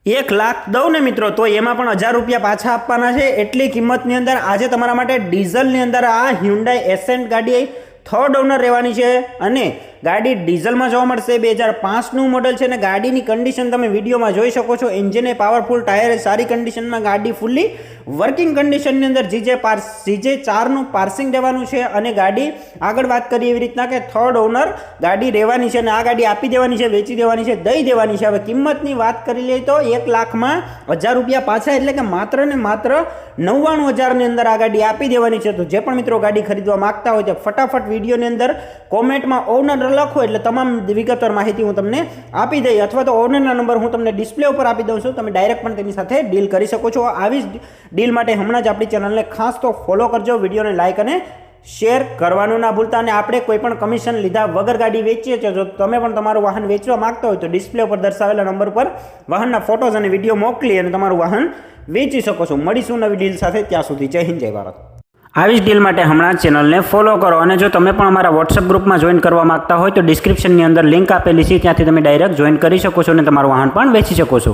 1 લાખ દઉં ને મિત્રો તો એમાં પણ 1000 રૂપિયા પાછા આપવાના છે। એટલી કિંમતની અંદર આજે તમારા માટે ડીઝલની અંદર આ હ્યુન્ડાઈ એસેન્ટ ગાડી થર્ડ ઓનર રહેવાની છે અને ગાડી ડીઝલમાં જોવા મળશે। 2005નું મોડલ છે અને ગાડીની કન્ડિશન તમે વિડીયોમાં જોઈ શકો છો। એન્જિન એ પાવરફુલ, ટાયર સારી કન્ડિશનમાં, ગાડી ફૂલ્લી વર્કિંગ કન્ડિશનની અંદર CJ4નું પાર્સિંગ રહેવાનું છે અને ગાડી આગળ વાત કરીએ એવી રીતના કે થર્ડ ઓનર ગાડી રહેવાની છે અને આ ગાડી આપી દેવાની છે, વેચી દેવાની છે, દઈ દેવાની છે। હવે કિંમતની વાત કરી લઈએ તો 1 લાખમાં 1000 રૂપિયા પાછા, એટલે કે માત્ર ને માત્ર 99,000ની અંદર આ ગાડી આપી દેવાની છે। તો જે પણ મિત્રો ગાડી ખરીદવા માંગતા હોય તો ફટાફટ વિડીયોની અંદર કોમેન્ટમાં ઓનર લખો એટલે તમામ વિગતવાર માહિતી હું તમને આપી દઈ, અથવા તો ઓનરના નંબર હું તમને ડિસ્પ્લે ઉપર આપી દઉં છું। તમે ડાયરેક્ટ પણ તેની સાથે ડીલ કરી શકો છો। આવી જ ડીલ માટે હમણાં જ આપણી ચેનલને ખાસ તો ફોલો કરજો, વિડીયોને લાઇક અને શેર કરવાનું ના ભૂલતા। અને આપણે કોઈ પણ કમિશન લીધા વગર ગાડી વેચીએ છીએ। જો તમે પણ તમારું વાહન વેચવા માંગતા હોય તો ડિસ્પ્લે ઉપર દર્શાવેલા નંબર પર વાહનના ફોટોઝ અને વિડીયો મોકલી અને તમારું વાહન વેચી શકો છો। મળીશું નવી ડીલ સાથે, ત્યાં સુધી જય હિન્દ, જય ભારત। આવી જ ડીલ માટે હમણાં ચેનલને ફોલો કરો અને જો તમે પણ અમારા વોટ્સઅપ ગ્રુપમાં જોઈન કરવા માંગતા હોય તો ડિસ્ક્રિપ્શનની અંદર લિંક આપેલી છે, ત્યાંથી તમે ડાયરેક્ટ જોઈન કરી શકો છો અને તમારું વાહન પણ વેચી શકો છો।